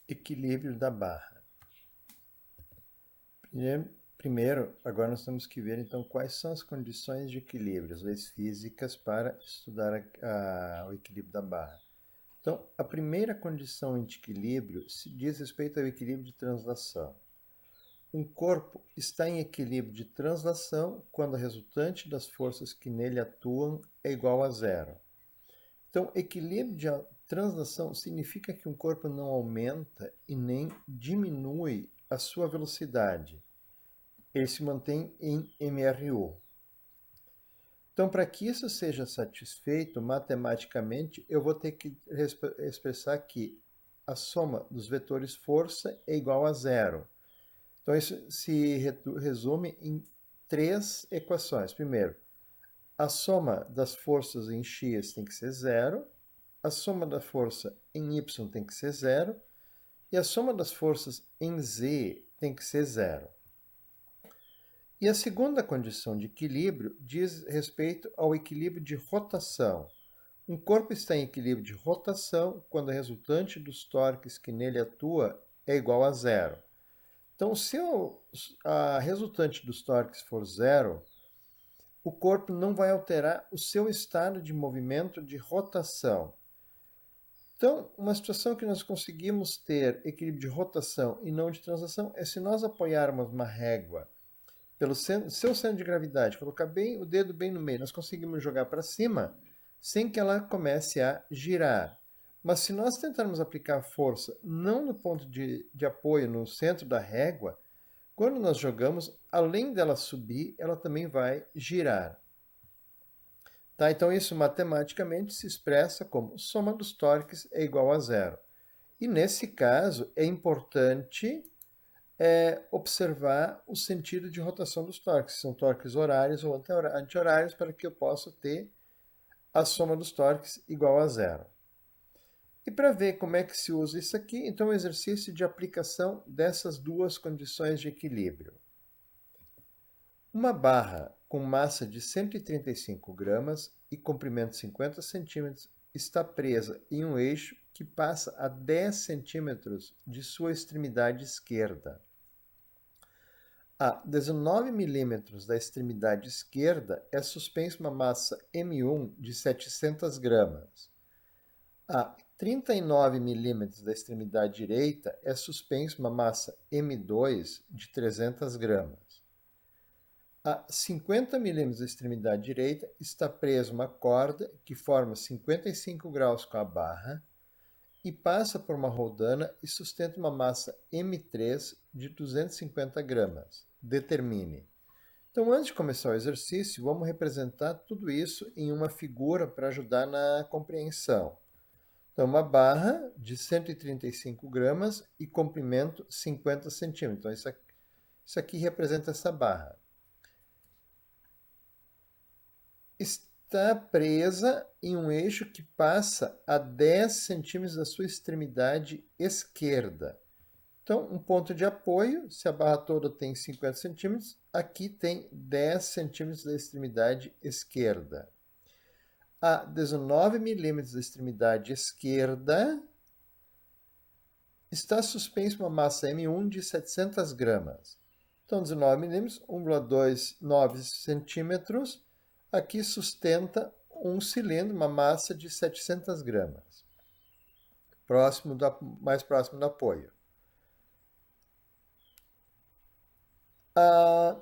Equilíbrio da barra. Primeiro, agora nós temos que ver então quais são as condições de equilíbrio, as leis físicas para estudar o equilíbrio da barra. Então, a primeira condição de equilíbrio se diz respeito ao equilíbrio de translação. Um corpo está em equilíbrio de translação quando a resultante das forças que nele atuam é igual a zero. Então, equilíbrio de translação significa que um corpo não aumenta e nem diminui a sua velocidade. Ele se mantém em MRU. Então, para que isso seja satisfeito matematicamente, eu vou ter que expressar que a soma dos vetores força é igual a zero. Então, isso se resume em três equações. Primeiro, a soma das forças em x tem que ser zero, a soma da força em y tem que ser zero, e a soma das forças em z tem que ser zero. E a segunda condição de equilíbrio diz respeito ao equilíbrio de rotação. Um corpo está em equilíbrio de rotação quando a resultante dos torques que nele atua é igual a zero. Então, se a resultante dos torques for zero, o corpo não vai alterar o seu estado de movimento de rotação. Então, uma situação que nós conseguimos ter equilíbrio de rotação e não de translação é se nós apoiarmos uma régua pelo seu centro de gravidade, colocar bem o dedo bem no meio, nós conseguimos jogar para cima sem que ela comece a girar. Mas se nós tentarmos aplicar força não no ponto de apoio, no centro da régua, quando nós jogamos, além dela subir, ela também vai girar. Tá? Então isso matematicamente se expressa como soma dos torques é igual a zero. E nesse caso é importante observar o sentido de rotação dos torques, se são torques horários ou anti-horários, para que eu possa ter a soma dos torques igual a zero. E para ver como é que se usa isso aqui, então o exercício de aplicação dessas duas condições de equilíbrio. Uma barra com massa de 135 gramas e comprimento 50 centímetros está presa em um eixo que passa a 10 centímetros de sua extremidade esquerda. A 19 milímetros da extremidade esquerda é suspensa uma massa M1 de 700 gramas. A 39 milímetros da extremidade direita é suspensa uma massa M2 de 300 gramas. A 50 milímetros da extremidade direita está presa uma corda que forma 55 graus com a barra e passa por uma roldana e sustenta uma massa M3 de 250 gramas. Determine. Então, antes de começar o exercício, vamos representar tudo isso em uma figura para ajudar na compreensão. Então, uma barra de 135 gramas e comprimento 50 centímetros. Então, isso aqui representa essa barra. Está presa em um eixo que passa a 10 centímetros da sua extremidade esquerda. Então, um ponto de apoio, se a barra toda tem 50 centímetros, aqui tem 10 centímetros da extremidade esquerda. A 19 milímetros da extremidade esquerda está suspensa uma massa M1 de 700 gramas. Então, 19 milímetros, 1,29 centímetros, aqui sustenta um cilindro, uma massa de 700 gramas, mais próximo do apoio. A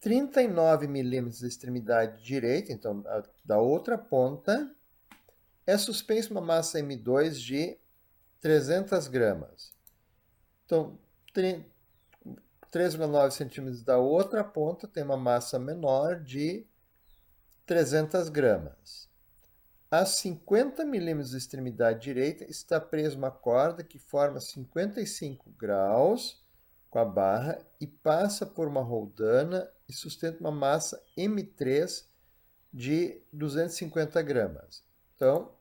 39 milímetros da extremidade direita, então da outra ponta, é suspensa uma massa M2 de 300 gramas. Então, 3,9 centímetros da outra ponta tem uma massa menor de 300 gramas. A 50 milímetros da extremidade direita está presa uma corda que forma 55 graus com a barra e passa por uma roldana e sustenta uma massa M3 de 250 gramas. Então,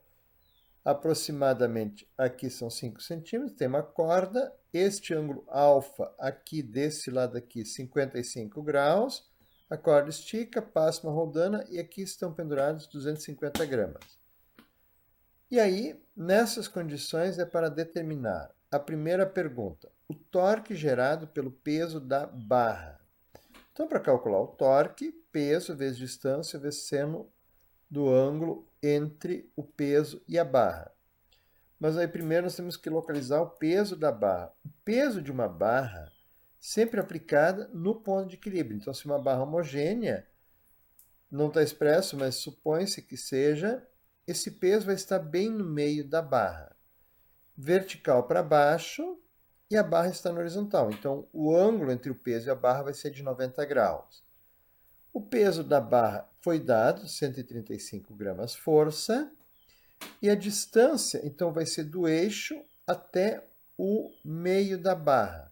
aproximadamente aqui são 5 centímetros, tem uma corda, este ângulo alfa aqui desse lado aqui 55 graus, a corda estica, passa uma roldana e aqui estão pendurados 250 gramas. E aí, nessas condições é para determinar a primeira pergunta. O torque gerado pelo peso da barra. Então, para calcular o torque, peso vezes distância vezes seno do ângulo entre o peso e a barra. Mas aí primeiro nós temos que localizar o peso da barra. O peso de uma barra sempre aplicada no ponto de equilíbrio. Então, se uma barra homogênea, não está expresso, mas supõe-se que seja, esse peso vai estar bem no meio da barra. Vertical para baixo e a barra está na horizontal. Então, o ângulo entre o peso e a barra vai ser de 90 graus. O peso da barra foi dado, 135 gramas força, e a distância, então, vai ser do eixo até o meio da barra.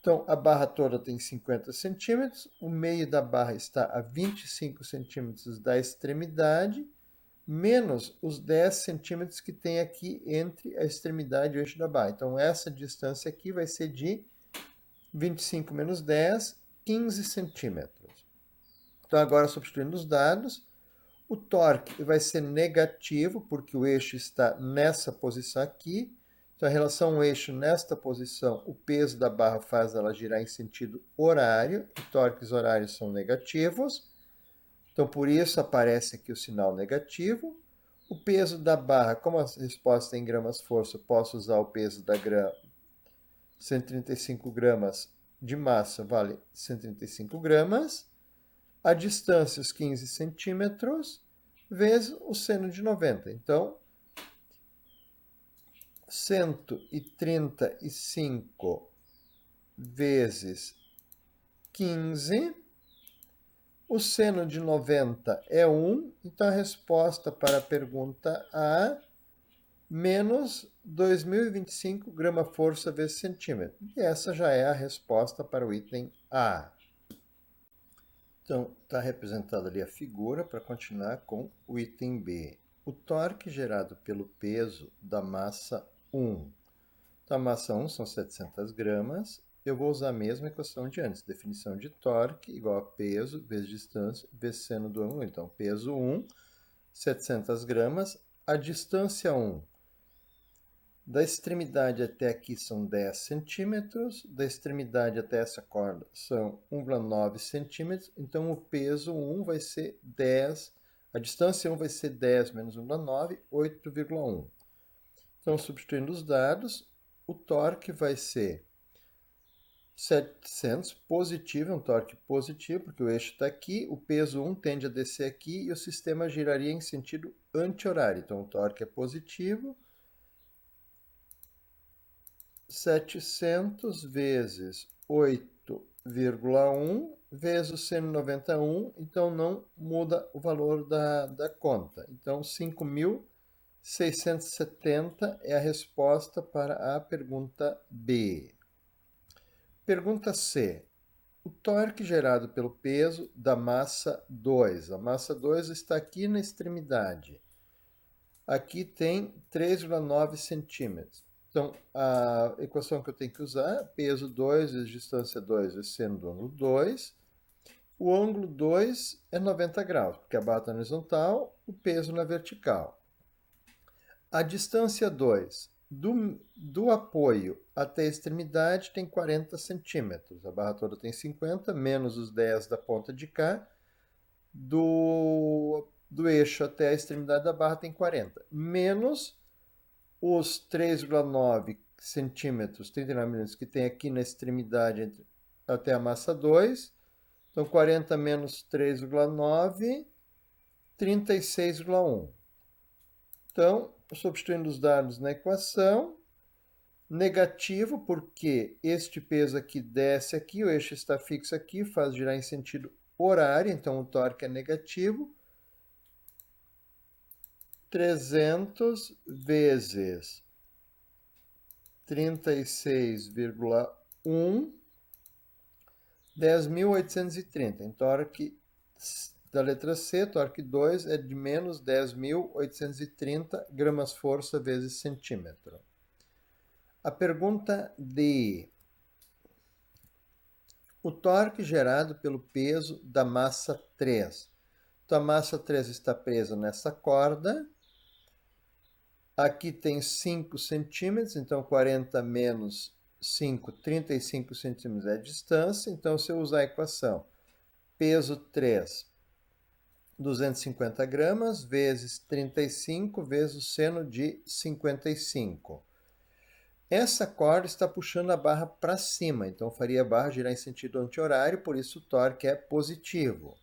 Então, a barra toda tem 50 centímetros, o meio da barra está a 25 centímetros da extremidade, menos os 10 centímetros que tem aqui entre a extremidade e o eixo da barra. Então, essa distância aqui vai ser de 25 menos 10, 15 centímetros. Então, agora, substituindo os dados, o torque vai ser negativo, porque o eixo está nessa posição aqui. Então, a relação eixo nesta posição, o peso da barra faz ela girar em sentido horário, e torques horários são negativos. Então, por isso aparece aqui o sinal negativo. O peso da barra, como a resposta é em gramas-força, eu posso usar o peso da grama. 135 gramas de massa vale 135 gramas. A distância, os 15 centímetros, vezes o seno de 90. Então, 135 vezes 15. O seno de 90 é 1, então a resposta para a pergunta A, menos 2025 grama-força vezes centímetro. E essa já é a resposta para o item A. Então, está representada ali a figura para continuar com o item B. O torque gerado pelo peso da massa 1. Então, a massa 1 são 700 gramas. Eu vou usar a mesma equação de antes. Definição de torque igual a peso vezes distância vezes seno do ângulo. Então, peso 1, 700 gramas. A distância 1, da extremidade até aqui são 10 centímetros. Da extremidade até essa corda são 1,9 centímetros. Então, o peso 1 vai ser 10. A distância 1 vai ser 10 menos 1,9, 8,1. Então, substituindo os dados, o torque vai ser 700 positivo, é um torque positivo, porque o eixo está aqui, o peso 1 tende a descer aqui e o sistema giraria em sentido anti-horário. Então, o torque é positivo. 700 vezes 8,1 vezes o seno 91, então não muda o valor da conta. Então, 5.670 é a resposta para a pergunta B. Pergunta C. O torque gerado pelo peso da massa 2. A massa 2 está aqui na extremidade. Aqui tem 3,9 centímetros. Então, a equação que eu tenho que usar é peso 2 vezes distância 2 vezes seno do ângulo 2. O ângulo 2 é 90 graus, porque a barra está na horizontal, o peso na vertical. A distância 2 do apoio até a extremidade tem 40 centímetros. A barra toda tem 50, menos os 10 da ponta de cá. Do eixo até a extremidade da barra tem 40. Menos os 3,9 centímetros, 39 milímetros, que tem aqui na extremidade até a massa 2. Então, 40 menos 3,9, 36,1. Então, substituindo os dados na equação, negativo, porque este peso aqui desce aqui, o eixo está fixo aqui, faz girar em sentido horário, então o torque é negativo. 300 vezes 36,1, 10.830. Então, torque da letra C, torque 2, é de menos 10.830 gramas-força vezes centímetro. A pergunta D. O torque gerado pelo peso da massa 3. Então, a massa 3 está presa nessa corda. Aqui tem 5 centímetros, então 40 menos 5, 35 centímetros é a distância. Então, se eu usar a equação peso 3, 250 gramas, vezes 35, vezes o seno de 55. Essa corda está puxando a barra para cima, então faria a barra girar em sentido anti-horário, por isso o torque é positivo.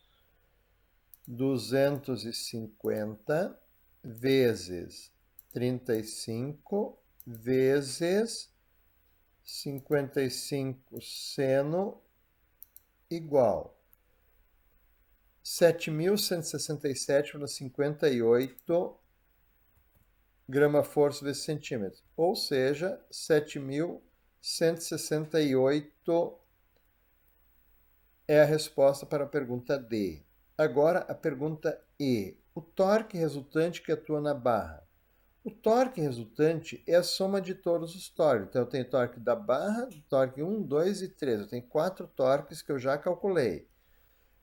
250 vezes 35 vezes 55 seno igual 7.167,58 grama-força vezes centímetro, ou seja, 7.168 é a resposta para a pergunta D. Agora a pergunta E. O torque resultante que atua na barra. O torque resultante é a soma de todos os torques. Então eu tenho torque da barra, torque 1, 2 e 3. Eu tenho 4 torques que eu já calculei.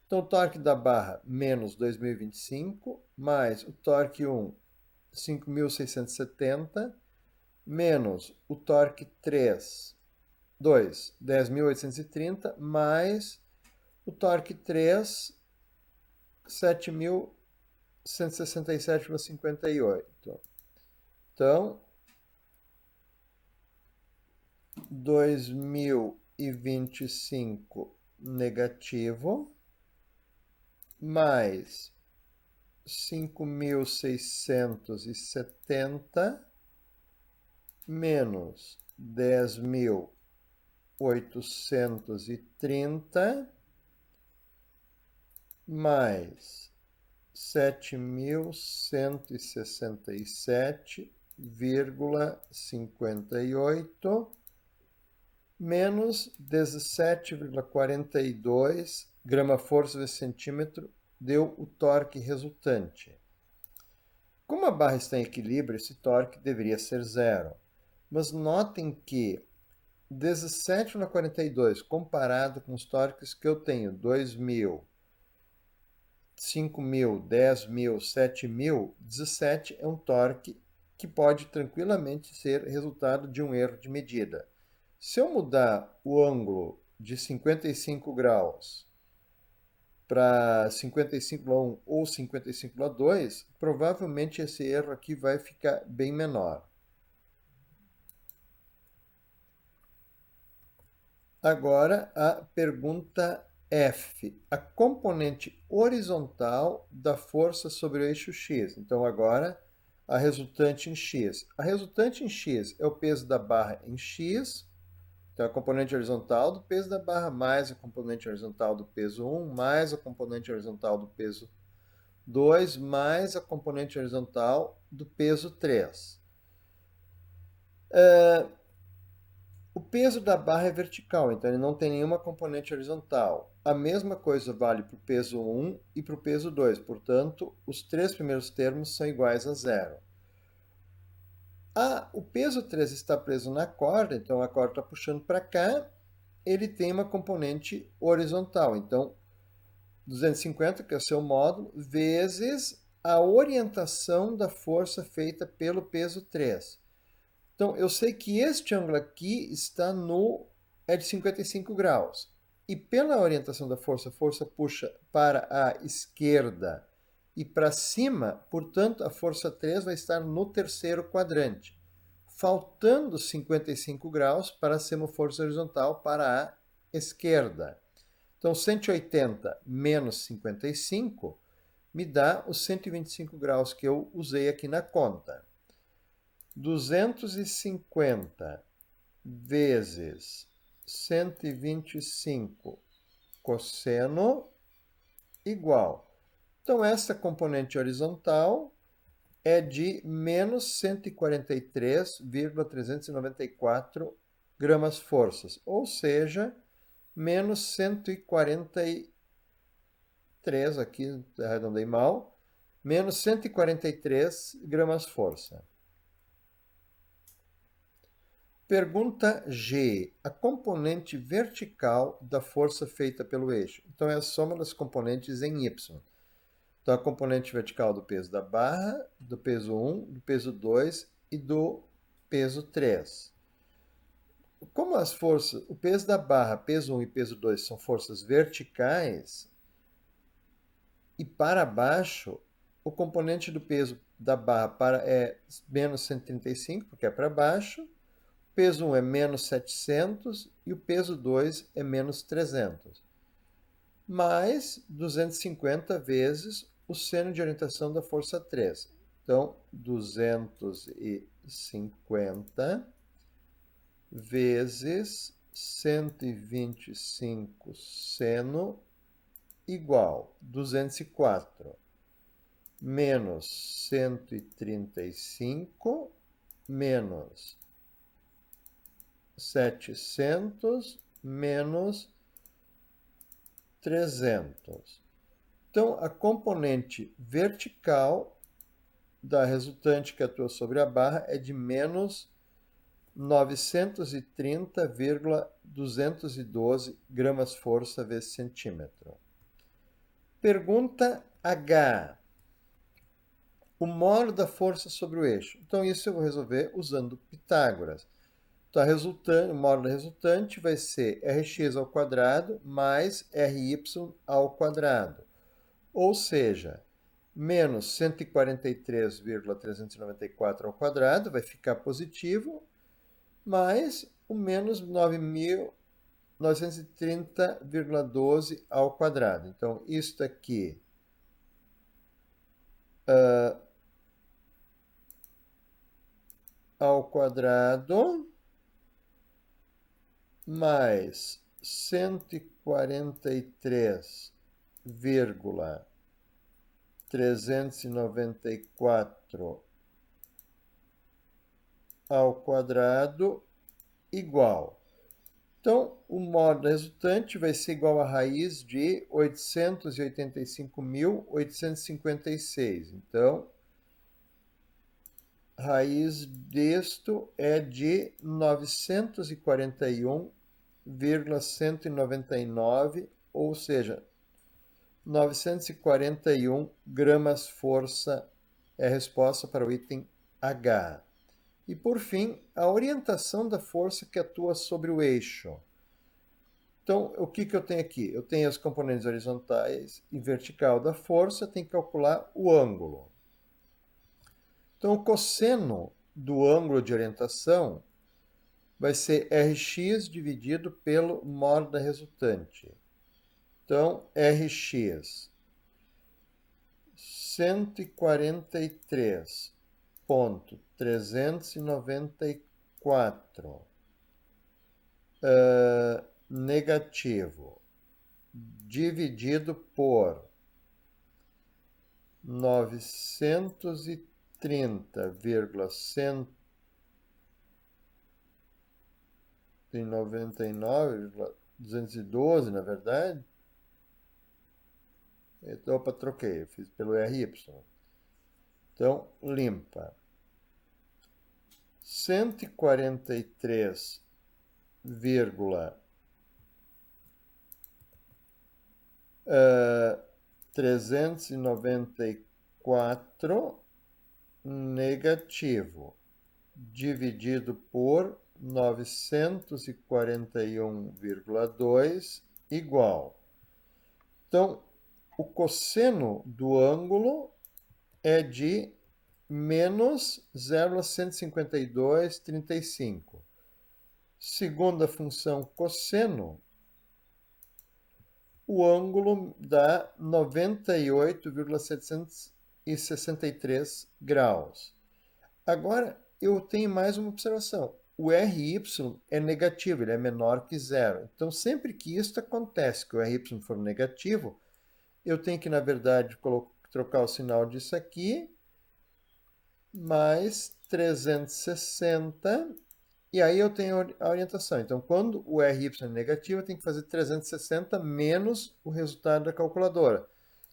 Então o torque da barra menos 2.025, mais o torque 1, 5.670, menos o torque 3, 2, 10.830, mais o torque 3, 7.167,58. Então, 2025 negativo, mais 5.670, menos 10.830, mais 7.167,58 menos 17,42 grama-força vezes centímetro deu o torque resultante. Como a barra está em equilíbrio, esse torque deveria ser zero. Mas notem que 17,42 comparado com os torques que eu tenho, 2.000, 5.000, 10.000, 7.000, 17 é um torque que pode tranquilamente ser resultado de um erro de medida. Se eu mudar o ângulo de 55 graus para 55,1 ou 55,2, provavelmente esse erro aqui vai ficar bem menor. Agora a pergunta F. A componente horizontal da força sobre o eixo X. Então agora a resultante em X. A resultante em X é o peso da barra em X. Então, a componente horizontal do peso da barra mais a componente horizontal do peso 1, mais a componente horizontal do peso 2, mais a componente horizontal do peso 3. O peso da barra é vertical, então ele não tem nenhuma componente horizontal. A mesma coisa vale para o peso 1 e para o peso 2, portanto, os três primeiros termos são iguais a zero. O peso 3 está preso na corda, então a corda está puxando para cá, ele tem uma componente horizontal. Então, 250, que é o seu módulo, vezes a orientação da força feita pelo peso 3. Então, eu sei que este ângulo aqui é de 55 graus. E pela orientação da força, a força puxa para a esquerda e para cima, portanto, a força 3 vai estar no terceiro quadrante, faltando 55 graus para ser uma força horizontal para a esquerda. Então, 180 menos 55 me dá os 125 graus que eu usei aqui na conta. 250 vezes 125 cosseno igual. Então, essa componente horizontal é de menos 143,394 gramas-forças, ou seja, menos 143, aqui arredondei mal, menos 143 gramas-força. Pergunta G. A componente vertical da força feita pelo eixo. Então, é a soma das componentes em Y. Então, a componente vertical do peso da barra, do peso 1, do peso 2 e do peso 3. Como as forças, o peso da barra, peso 1 e peso 2 são forças verticais, e para baixo, o componente do peso da barra é menos 135, porque é para baixo, o peso 1 é menos 700 e o peso 2 é menos 300. Mais 250 vezes o seno de orientação da força 3. Então, 250 vezes 125 seno igual 204 menos 135 menos 700 menos 300. Então, a componente vertical da resultante que atua sobre a barra é de menos 930,212 gramas-força vezes centímetro. Pergunta H. O molo da força sobre o eixo. Então, isso eu vou resolver usando Pitágoras. Então, o molo da resultante vai ser Rx ao quadrado mais Ry ao quadrado. Ou seja, menos 143,394 ao quadrado vai ficar positivo, mais o menos 930,12 ao quadrado. Então, isto aqui ao quadrado mais 143,394 ao quadrado igual. Então, o módulo resultante vai ser igual a raiz de 885.856. Então, raiz disto é de 941,199, ou seja, 941 gramas-força é a resposta para o item H. E, por fim, a orientação da força que atua sobre o eixo. Então, o que eu tenho aqui? Eu tenho as componentes horizontais e vertical da força, tenho que calcular o ângulo. Então, o cosseno do ângulo de orientação vai ser Rx dividido pelo módulo da resultante. Então, Rx 143,394 negativo dividido por 930,199,212, na verdade. Opa, troquei, eu fiz pelo RY. Então, limpa. 143,394 negativo dividido por 941,2 igual. Então, o cosseno do ângulo é de menos 0,152,35. Segundo a função cosseno, o ângulo dá 98,763 graus. Agora, eu tenho mais uma observação. O RY é negativo, ele é menor que zero. Então, sempre que isso acontece, que o RY for negativo, eu tenho que, na verdade, trocar o sinal disso aqui, mais 360, e aí eu tenho a orientação. Então, quando o RY é negativo, eu tenho que fazer 360 menos o resultado da calculadora.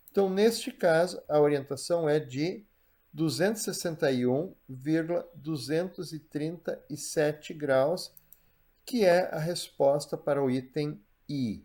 Então, neste caso, a orientação é de 261,237 graus, que é a resposta para o item I.